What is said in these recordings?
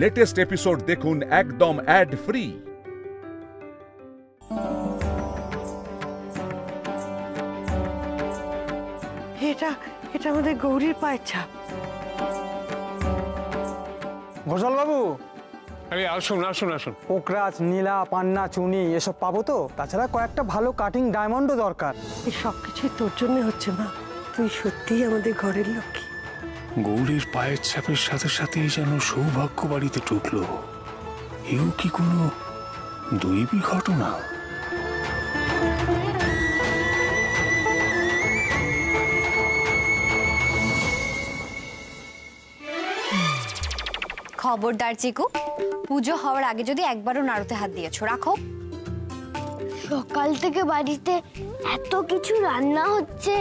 Latest episode দেখুন একদম add free. এটা এটা আমাদের গৌরীর পায়ের ছাপ। ঘোষাল বাবু, আরে আসুন আসুন আসুন। পোকরাজ, নীলা, পান্না, চুনি এসব পাবো তো? তাছাড়া কয়েকটা ভালো কাটিং ডায়মন্ডও দরকার। এই সব কিছুই তোর জন্য হচ্ছে মা। তুই সত্যিই আমাদের ঘরের লক্ষ্মী। গৌরীর পায়ের ছাপের সাথে সাথেই যেন সৌভাগ্য বাড়িতে ঢুকলো। এও কি কোনো দৈবিক ঘটনা? খবরদার চিকু, পুজো হওয়ার আগে যদি একবারও নাড়ুতে হাত দিয়েছো, রাখো। সকাল থেকে বাড়িতে এত কিছু রান্না হচ্ছে,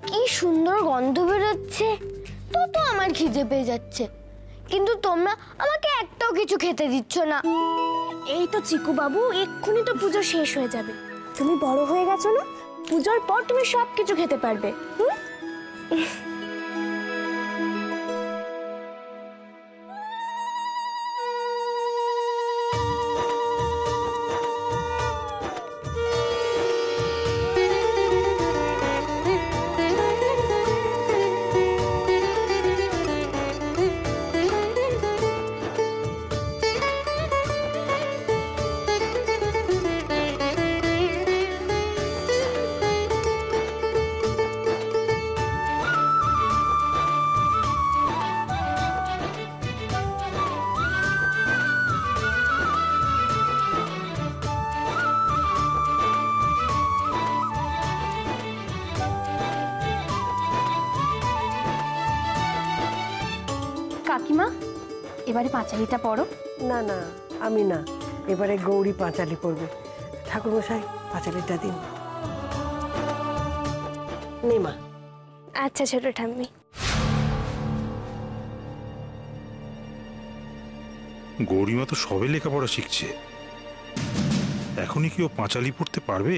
কি সুন্দর গন্ধ বেরোচ্ছে, তো আমার খিদে পেয়ে যাচ্ছে, কিন্তু তোমরা আমাকে একটাও কিছু খেতে দিচ্ছ না। এই তো চিকু বাবু, এক্ষুনি তো পুজো শেষ হয়ে যাবে। তুমি বড় হয়ে গেছো না, পুজোর পর তুমি সবকিছু খেতে পারবে। কাকিমা, এবারে পাঁচালিটা পড়ো। না না, আমি না, এবারে গৌরী পাঁচালি পড়বে। ঠাকুরমশাই পাঁচালিটা দিন। নে মা। আচ্ছা ছোট ঠাম্মি। গৌরীমা তো সবে লেখাপড়া শিখছে, এখনই কি ও পাঁচালি পড়তে পারবে?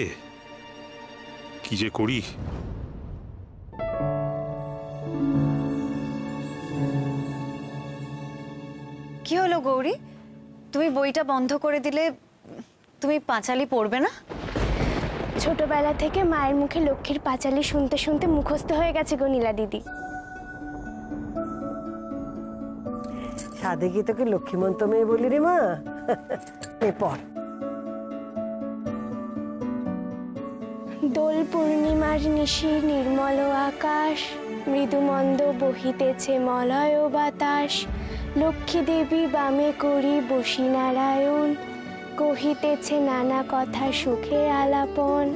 কি যে করি। কি হলো গৌরী, তুমি বইটা বন্ধ করে দিলে? তুমি পাঁচালি পড়বে না? ছোটবেলা থেকে মায়ের মুখে লক্ষ্মীর পাঁচালি শুনতে শুনতে মুখস্থ হয়ে গেছে গো নীলা দিদি। সাধে কি তোকে লক্ষ্মীমন্ত মেয়ে বলি রে মা? নে পড়। দোল পূর্ণিমার নিশি নির্মল আকাশ, মৃদুমন্দ বহিতেছে মলয় বাতাস, লক্ষ্মী দেবী বামে করি বসি নারায়ণ, কহিতেছে নানা কথা সুখের আলাপন।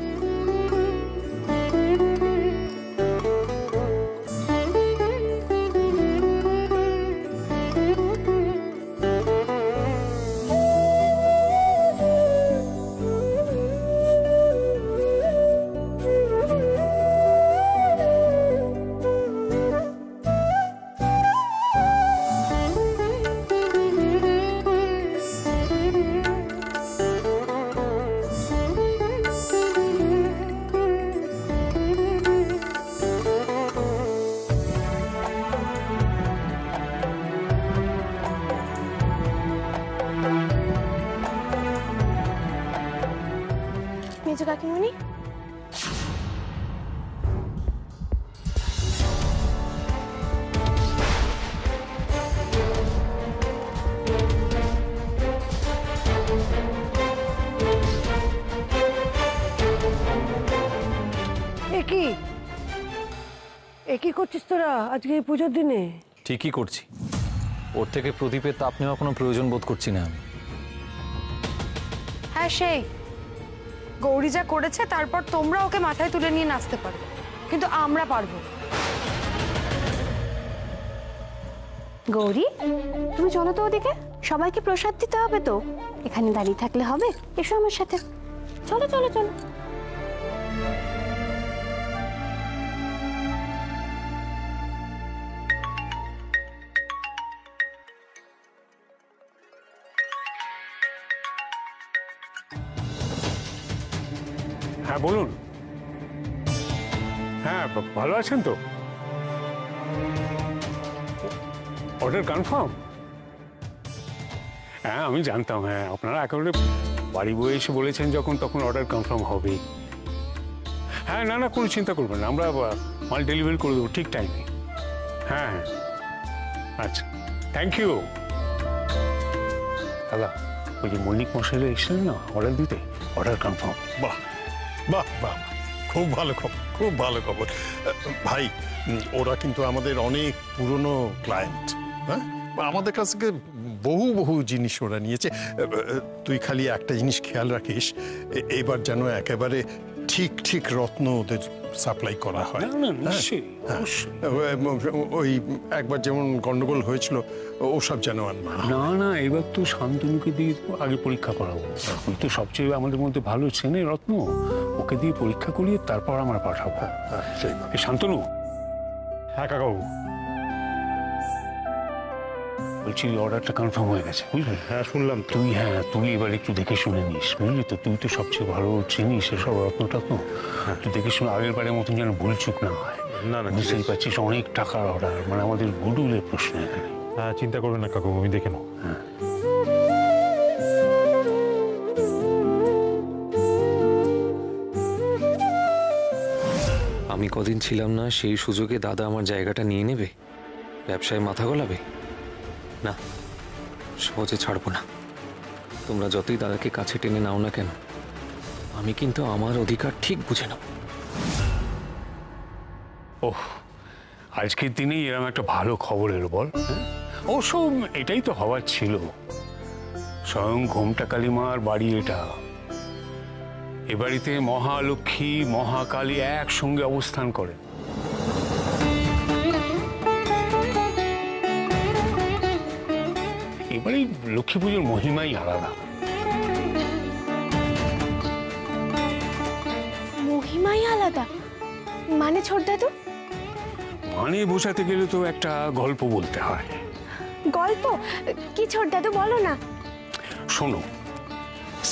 মেজো কাকিমণি, কি করছিস তোরা আজকে এই পুজোর দিনে? ঠিকই করছি, ওর থেকে প্রদীপের তাপ নেওয়ার কোনো প্রয়োজন বোধ করছি না আমি। হ্যাঁ, সেই গৌরী যা করেছে তারপর তোমরা ওকে মাথায় তুলে নিয়ে নাচতে পারো, কিন্তু আমরা পারবো। গৌরী তুমি চলো তো ওদিকে, সবাইকে প্রসাদ দিতে হবে তো, এখানে দাঁড়িয়ে থাকলে হবে? এসো আমার সাথে, চলো চলো চলো। হ্যাঁ বলুন। হ্যাঁ ভালো আছেন তো? Order confirm? হ্যাঁ আমি জানতাম, হ্যাঁ আপনারা একেবারে বাড়ি বয়ে এসে বলেছেন যখন, তখন অর্ডার কনফার্ম হবেই। হ্যাঁ না না, কোনো চিন্তা করবেন না, আমরা মাল ডেলিভারি করে দেবো ঠিক টাইমে। হ্যাঁ হ্যাঁ আচ্ছা, থ্যাংক ইউ। দাদা ওই যে মল্লিক মশাইরা এসেছিলেন না অর্ডার দিতে, অর্ডার কনফার্ম। বাহ বাহ বাহ, খুব ভালো খবর, খুব ভালো খবর। ভাই ওরা কিন্তু আমাদের অনেক পুরনো ক্লায়েন্ট, হ্যাঁ আমাদের কাছ থেকে বহু বহু জিনিস ওরা নিয়েছে। তুই খালি একটা জিনিস খেয়াল রাখিস, এবার যেন একেবারে ঠিক ঠিক রত্ন ওদের সাপ্লাই করা হয়। ওই একবার যেমন গন্ডগোল হয়েছিল ওসব যেন আর না। না না, এবার তো শান্তনুকে দিয়ে আগে পরীক্ষা করাবো। ওই তো সবচেয়ে আমাদের মধ্যে ভালো চেনে রত্ন, ওকে দিয়ে পরীক্ষা করিয়ে তারপর আমরা পাঠাবো। শান্তনু। হ্যাঁ কাকাবাবু। বলছি অর্ডারটা কনফার্ম হয়ে গেছে বুঝলি? হ্যাঁ শুনলাম। তুই এবার একটু দেখে শুনে নিস বুঝলি তো, তুই তো সবচেয়ে ভালো চিনিস এসব রত্ন টত্ন। তুই দেখে শুনে আগের বারের মতন যেন ভুল চুক না হয়। না না, বুঝতেই পারছিস অনেক টাকার অর্ডার, মানে আমাদের গুডউইলের প্রশ্ন এখানে। হ্যাঁ চিন্তা করবেন না কাকাবাবু, আমি দেখে নেব। হ্যাঁ আমি কদিন ছিলাম না, সেই সুযোগে দাদা আমার জায়গাটা নিয়ে নেবে, ব্যবসায় মাথা গলাবে না, সহজে ছাড়বো না। তোমরা যতই দাদাকে কাছে টেনে নাও না কেন, আমি কিন্তু আমার অধিকার ঠিক বুঝে নেব। ওহ, আজকের দিনেই এরকম একটা ভালো খবর এলো বল। অবশ্য এটাই তো হওয়ার ছিল, স্বয়ং ঘোমটা কালীমার বাড়ি এটা। এ বাড়িতে মহালক্ষ্মী মহাকালী একসঙ্গে অবস্থান করে। এবারে লক্ষ্মী পুজোর মহিমাই আলাদা। মহিমাই আলাদা মানে ছোট দাদু? মানে বোঝাতে গেলে তো একটা গল্প বলতে হয়। গল্প কি ছোট দাদু, বলো না। শোনো,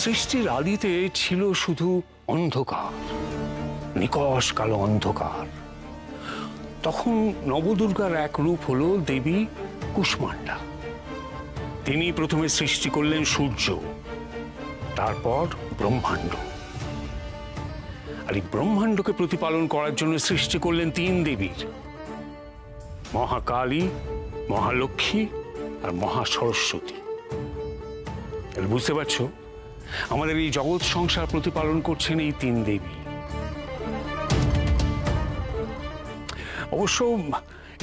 সৃষ্টির আদিতে ছিল শুধু অন্ধকার, নিকষ কালো অন্ধকার। তখন নবদুর্গার এক রূপ হলো দেবী কুষ্মান্ডা। তিনি প্রথমে সৃষ্টি করলেন সূর্য, তারপর ব্রহ্মাণ্ড। আর এই ব্রহ্মাণ্ডকে প্রতিপালন করার জন্য সৃষ্টি করলেন তিন দেবীর, মহাকালী, মহালক্ষ্মী আর মহাসরস্বতী। বুঝতে পারছো, আমাদের এই জগৎ সংসার প্রতিপালন করছেন এই তিন দেবী। অবশ্য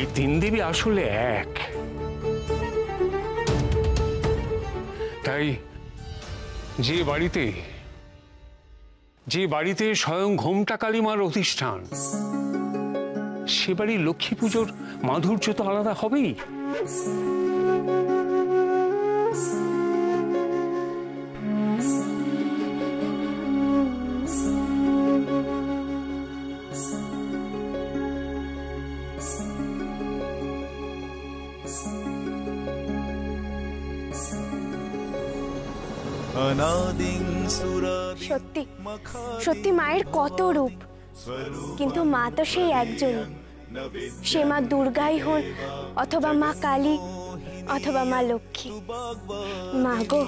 এই তিন দেবী আসলে এক। তাই যে বাড়িতে স্বয়ং ঘোমটা কালীমার অধিষ্ঠান, সে বাড়ির লক্ষ্মী পুজোর মাধুর্য তো আলাদা হবেই। সত্যি সত্যি মায়ের কত রূপ, কিন্তু মা তো সেই একজনই। সে মা দুর্গাই হন, অথবা মা কালী, অথবা মা লক্ষ্মী। মা গো,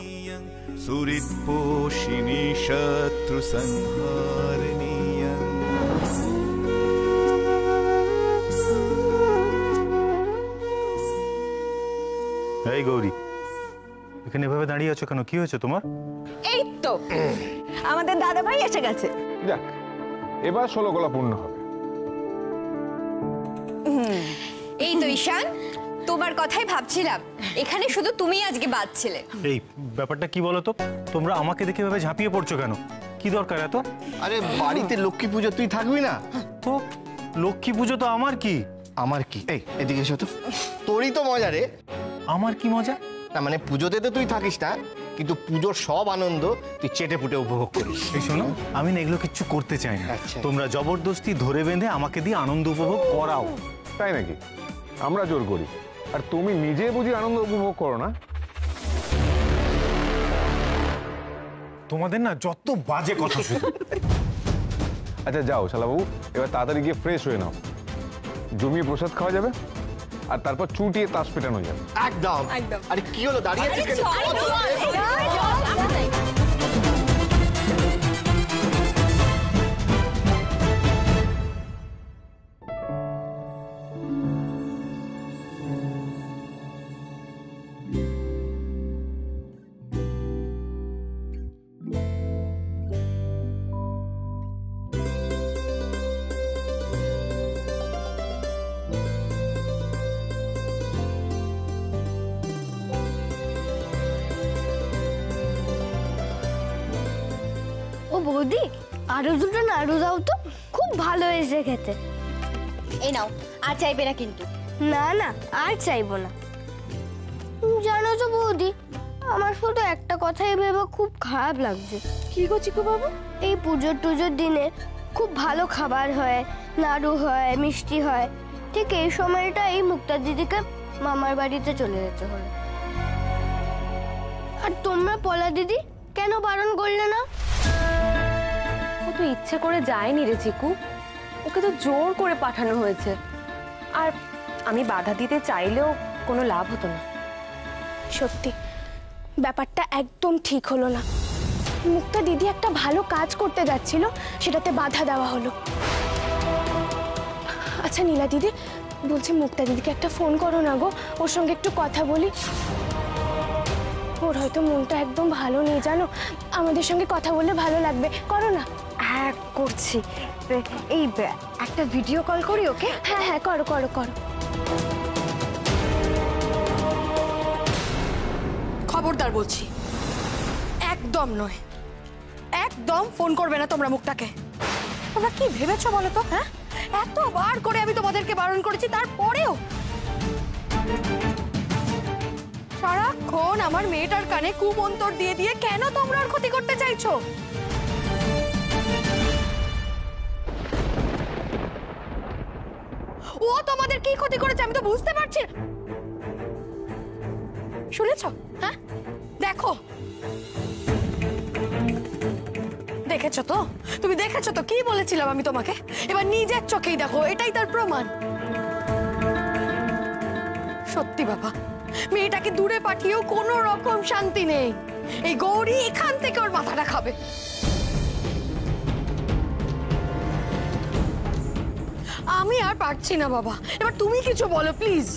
সুরিৎপোষিনী শত্রু সংহারিণী। এই গৌরী, এখানে এভাবে দাঁড়িয়ে আছো কেন? কি হয়েছে তোমার? এই তো আমাদের দাদা ভাই এসে গেছে। যাক, এবার 16 গলা পূর্ণ হবে। এই তো ঈশান, তোমার কথাই ভাবছিলাম, এখানে শুধু তুমি আজকে বাঁচছিলে। এই ব্যাপারটা কি বলো তো? তোমরা আমাকে দেখে এভাবে ঝাঁপিয়ে পড়ছো কেন? কি দরকার এত? আরে বাড়িতে লক্ষ্মী পুজো, তুই থাকবি না? তো লক্ষ্মী পুজো তো আমার কি? আমার কি? এই এদিকে এসো তো। তোরই তো মজা রে। আমার কি মজা? না মানে পুজোতে তো তুই থাকিস না, কিন্তু পুজোর সব আনন্দ তুই চেটে পুটে উপভোগ করিস। এই শোনো, আমি না এগুলো কিচ্ছু করতে চাই না। তোমরা জবরদস্তি ধরে বেঁধে আমাকে দিয়ে আনন্দ উপভোগ করাও। তাই নাকি? আমরা জোর করি, আর তুমি নিজে বুঝি আনন্দ উপভোগ করো না? তোমাদের না যত বাজে কথা শুধু। আচ্ছা যাও শালাবাবু, এবার তাড়াতাড়ি গিয়ে ফ্রেশ হয়ে নাও, জমিয়ে প্রসাদ খাওয়া যাবে। আর তারপর চুটিয়ে তাস পেটানো যাবে। একদম একদম। আরে কি হলো, দাঁড়িয়েছিস কেন? ও বৌদি, আরো দুটো নাড়ু দাও তো, খুব ভালো হয়েছে খেতে। এই নাও, আর চাইবে না কিন্তু। না না, আর চাইবো না। জানো তো বৌদি, আমার শুধু একটা কথাই ভেবে খুব খারাপ লাগছে। কি গো চিকু বাবু? এই পুজোর টুজোর দিনে খুব ভালো খাবার হয়, নাড়ু হয়, মিষ্টি হয়, ঠিক এই সময়টা এই মুক্তা দিদিকে মামার বাড়িতে চলে যেতে হলো। আর তোমরা পলা দিদি কেন বারণ করলে না? ও তো ইচ্ছে করে যায়নি রে চিকু, ওকে তো জোর করে পাঠানো হয়েছে। আর আমি বাধা দিতে চাইলেও কোনো লাভ হতো না। সত্যি ব্যাপারটা একদম ঠিক হলো না। মুক্তা দিদি একটা ভালো কাজ করতে যাচ্ছিল, সেটাতে বাধা দেওয়া হলো। আচ্ছা নীলা দিদি, বলছি মুক্তা দিদিকে একটা ফোন করো না গো, ওর সঙ্গে একটু কথা বলি। ওর হয়তো মনটা একদম ভালো নেই জানো, আমাদের সঙ্গে কথা বললে ভালো লাগবে, করো না। হ্যাঁ করছি, এই একটা ভিডিও কল করি ওকে। হ্যাঁ হ্যাঁ করো করো করো। খবরদার বলছি, একদম নয়, একদম ফোন করবে না তোমরা মুক্তাকে। তোমরা কি ভেবেছো বলো তো? হ্যাঁ, এতবার করে আমি তোমাদেরকে বারণ করেছি, তারপরেও সারাক্ষণ আমার মেয়েটার কানে কুমন্তর দিয়ে দিয়ে কেন তোমরা আর ক্ষতি করতে চাইছো? ও তোমাদের কি ক্ষতি করেছে আমি তো বুঝতে পারছি। শুনেছ? হ্যাঁ দেখো, দেখেছো তো, তুমি দেখেছো তো কি বলেছিলাম আমি তোমাকে? এবার নিজের চোখেই দেখো, এটাই তার প্রমাণ। সত্যি বাবা, মেয়েটাকে দূরে পাঠিয়েও কোনো রকম শান্তি নেই। এই গৌরী এখান থেকে ওর মাথাটা খাবে। আমি আর পারছি না বাবা, এবার তুমি কিছু বলো প্লিজ।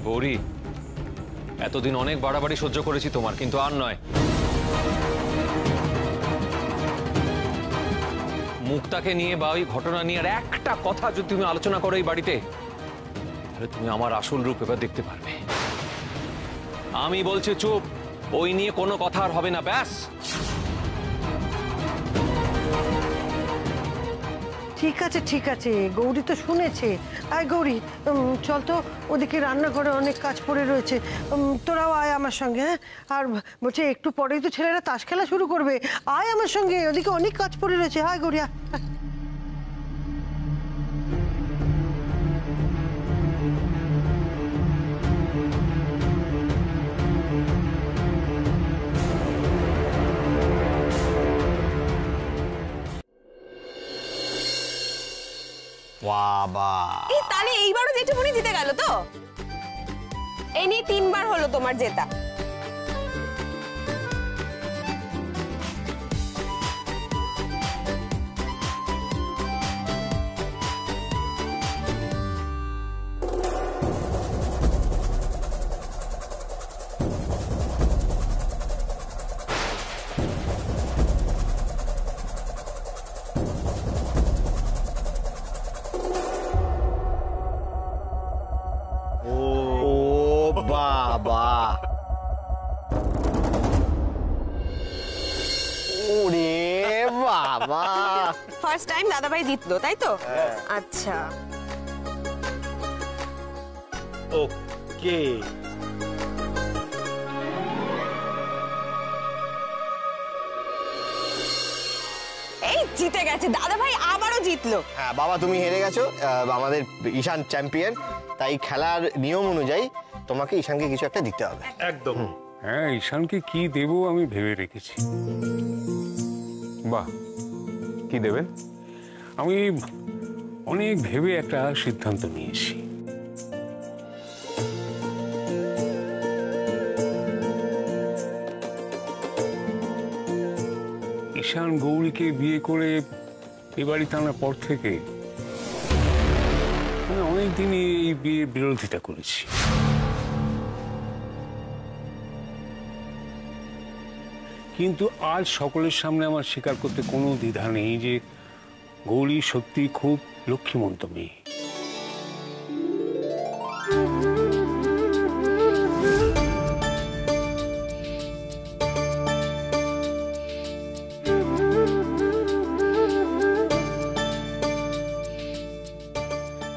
গৌরী, এতদিন অনেক বাড়াবাড়ি সহ্য করেছি তোমার, কিন্তু আর নয়। মুক্তাকে নিয়ে বা ওই ঘটনা নিয়ে আর একটা কথা যদি তুমি আলোচনা করো এই বাড়িতে, তাহলে তুমি আমার আসল রূপ এবার দেখতে পারবে। আমি বলছি চুপ, ওই নিয়ে কোনো কথা আর হবে না, ব্যাস। ঠিক আছে, গৌরী তো শুনেছে। আয় গৌরী, চল তো, ওদিকে রান্নাঘরে অনেক কাজ পড়ে রয়েছে, তোরাও আয় আমার সঙ্গে। হ্যাঁ, আর বলছে একটু পরেই তো ছেলেরা তাস খেলা শুরু করবে, আয় আমার সঙ্গে, ওদিকে অনেক কাজ পড়ে রয়েছে। আয় গৌরী, আয়। বাবা, এই তাহলে এইবারও জেঠুমনি জিতে গেল তো? এই নিয়ে 3 বার হলো তোমার জেতা। বাবা, ওরে বাবা, ফার্স্ট টাইম দাদাভাই জিতলো তাই তো? আচ্ছা ওকে। এই জিতে গেছে দাদাভাই, আবারও জিতলো। হ্যাঁ বাবা, তুমি হেরে গেছো, আমাদের ঈশান চ্যাম্পিয়ন, তাই খেলার নিয়ম অনুযায়ী তোমাকে ঈশানকে কিছু একটা দিতে হবে। একদম। হ্যাঁ, ঈশানকে কি দেবো আমি ভেবে রেখেছি। বাহ, কি দেবেন? আমি অনেক ভেবে একটা সিদ্ধান্ত নিয়েছি। ঈশান গৌরীকে বিয়ে করে এ বাড়িতে আনার পর থেকে আমি অনেকদিনই এই বিয়ের বিরোধিতা করেছি। কিন্তু আজ সকলের সামনে আমার স্বীকার করতে কোনো দ্বিধা নেই যে গৌরী সত্যি খুব লক্ষ্মীমন্ত মেয়ে।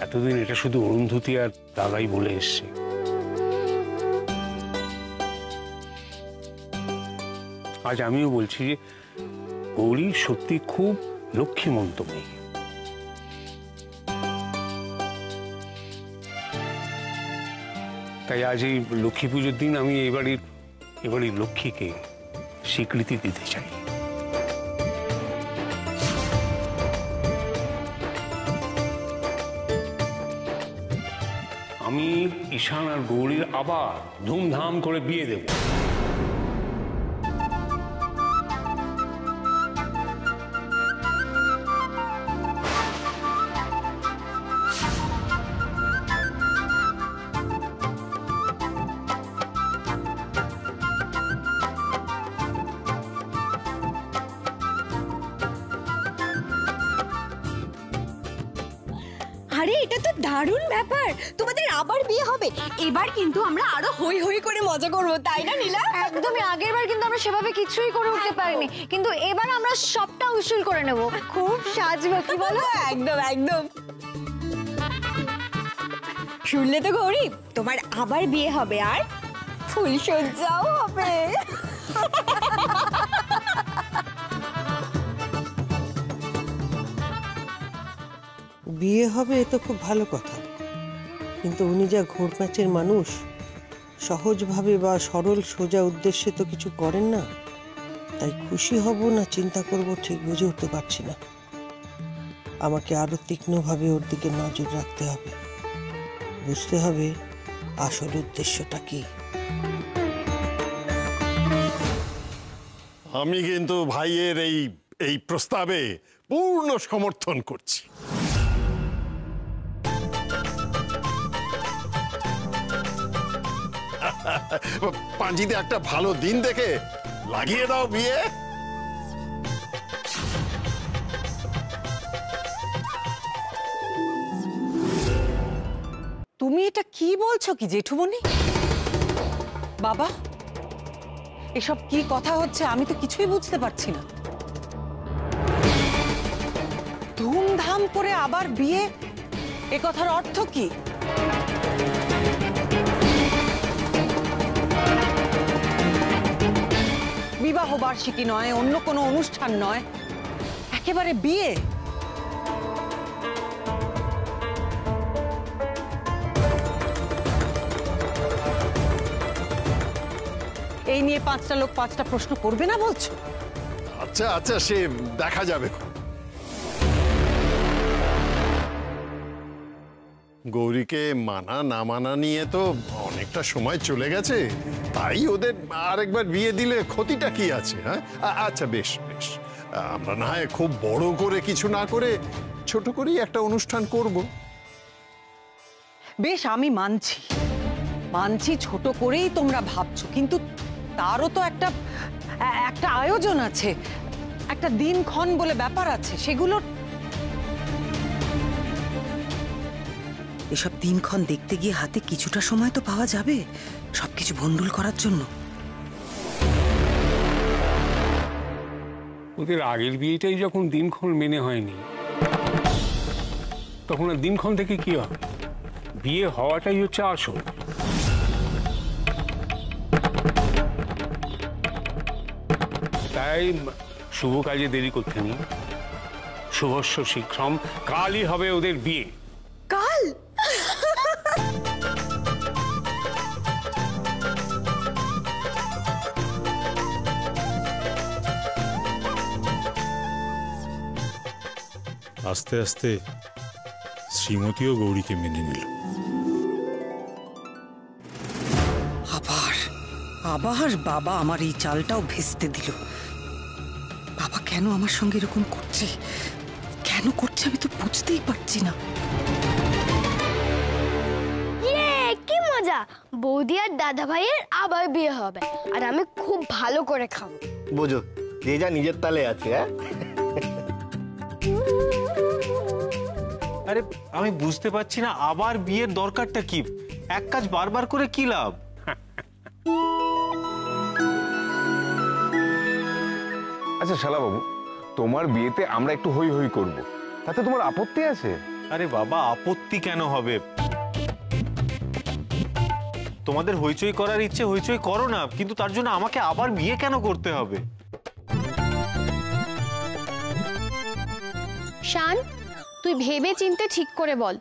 এতদিন এটা শুধু অরুন্ধতী আর দাদাই বলে এসছে, আজ আমিও বলছি যে গৌরী সত্যি খুব লক্ষ্মীমন্ত মেয়ে। তাই আজ এই লক্ষ্মী পুজোর দিন আমি এবাড়ির লক্ষ্মীকে স্বীকৃতি দিতে চাই। আমি ঈশান আর গৌরীর আবার ধুমধাম করে বিয়ে দেব। আরে এটা তো দারুণ ব্যাপার, তোমাদের আবার বিয়ে হবে। এবার কিন্তু আমরা আরো হই হই করে মজা করব, তাই না নীলা? একদমই। আগের বার কিন্তু আমরা সেভাবে কিছুই করে উঠতে পারিনি, কিন্তু এবার আমরা সবটা উসুল করে নেব। খুব সাজবো, কি বলো? একদম একদম। শুনলে তো গৌরী, তোমার আবার বিয়ে হবে আর ফুলসজ্জাও হবে। বিয়ে হবে এ তো খুব ভালো কথা, কিন্তু উনি যা ঘোর প্যাঁচের মানুষ, সহজভাবে বা সরল সোজা উদ্দেশ্যে তো কিছু করেন না। তাই খুশি হব না চিন্তা করব ঠিক বুঝে উঠতে পারছি না। আমাকে আরো তীক্ষ্ণভাবে ওর দিকে নজর রাখতে হবে, বুঝতে হবে আসল উদ্দেশ্যটা কি। আমি কিন্তু ভাইয়ের এই প্রস্তাবে পূর্ণ সমর্থন করছি। পাঞ্জিতে একটা ভালো দিন দেখে লাগিয়ে দাও বিয়ে। তুমি এটা কি বলছো কি জেঠুমনি? বাবা, এসব কি কথা হচ্ছে? আমি তো কিছুই বুঝতে পারছি না। ধুমধাম করে আবার বিয়ে, এ কথার অর্থ কি? বিবাহ বার্ষিকী নয়, অন্য কোনো অনুষ্ঠান নয়, একেবারে বিয়ে। এই নিয়ে পাঁচটা লোক পাঁচটা প্রশ্ন করবে না বলছো? আচ্ছা আচ্ছা, সে দেখা যাবে। গৌরীকে মানা না মানা নিয়ে তো অনেকটা সময় চলে গেছে, তাই ওদের আরেকবার বিয়ে দিলে ক্ষতিটা কি আছে? হ্যাঁ, আচ্ছা বেশ বেশ, আমরা না হয় খুব বড় করে কিছু না করে ছোট করেই একটা অনুষ্ঠান করব। বেশ, আমি মানছি মানছি ছোট করেই তোমরা ভাবছো, কিন্তু তারও তো একটা আয়োজন আছে, একটা দিনক্ষণ বলে ব্যাপার আছে, সেগুলোর এসব দিনক্ষণ দেখতে গিয়ে হাতে কিছুটা সময় তো পাওয়া যাবে সবকিছু ভন্ডুল করার জন্য। ওদের আগের বিয়েটাই যখন দিনক্ষণ মেনে হয়নি, তখন আর দিনক্ষণ থেকে কি হবে? বিয়ে হওয়াটাই হচ্ছে আসল। তাই শুভ কাজে দেরি করতে নেই, শুভস্য শীঘ্রম, কালই হবে ওদের বিয়ে। কাল? আস্তে আস্তে শ্রীমতীও গৌরীকে মেনে নিল। আবার আবার বাবা আমার এই চালটাও ভেস্তে দিল। বাবাকে কেন আমার সঙ্গে এরকম করছে, কেন করছে আমি তো বুঝতেই পারছি না। কি মজা, বৌদি আর দাদা ভাইয়ের আবার বিয়ে হবে আর আমি খুব ভালো করে খাবো। বোঝো, যে যা নিজের তালে আছে। হ্যাঁ, আরে আমি বুঝতে পারছি না আবার বিয়ের দরকারটা কি? এক কাজ বারবার করে কি লাভ? আচ্ছা শালাবাবু, তোমার বিয়েতে আমরা একটু হই হই করব, তাতে তোমার আপত্তি আছে? আরে বাবা, আপত্তি কেন হবে? তোমাদের হইচই করার ইচ্ছে হইচই করো না, কিন্তু তার জন্য আমাকে আবার বিয়ে কেন করতে হবে? শান, তুই ভেবে চিন্তে ঠিক করে বল।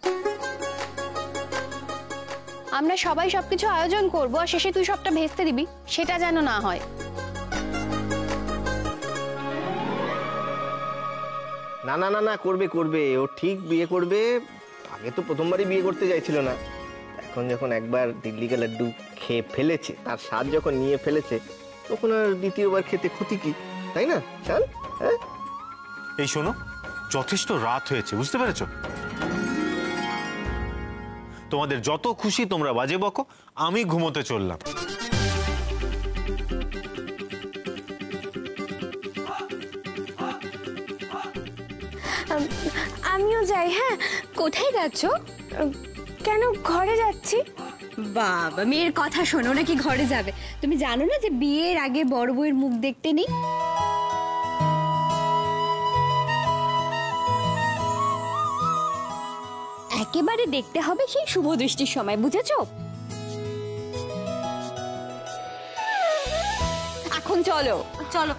আমরা সবাই সবকিছু আয়োজন করব আর শেষে তুই সবটা ভেস্তে দিবি, সেটা যেন না হয়। না না না না, করবে করবে, ও ঠিক বিয়ে করবে। আগে তো প্রথমবারই বিয়ে করতে চাইছিল না, এখন যখন একবার দিল্লি কা লাড্ডু খেয়ে ফেলেছে, তার স্বাদ যখন নিয়ে ফেলেছে, তখন আর দ্বিতীয়বার খেতে ক্ষতি কি, তাই না? চল। হ্যাঁ, এই শোনো, যথেষ্ট রাত হয়েছে, বুঝতে পেরেছো? তোমাদের যত খুশি তোমরা বাজে বকো, আমি ঘুমোতে চললাম। আমিও যাই। হ্যাঁ, কোথায় যাচ্ছ? কেন, ঘরে যাচ্ছি। বাবা, মেয়ের কথা শোনো নাকি ঘরে যাবে? তুমি জানো না যে বিয়ের আগে বড় বউয়ের মুখ দেখতে নেই? একেবারে দেখতে হবে সেই শুভ দৃষ্টির সময়, বুঝেছো? এখন চলো চলো।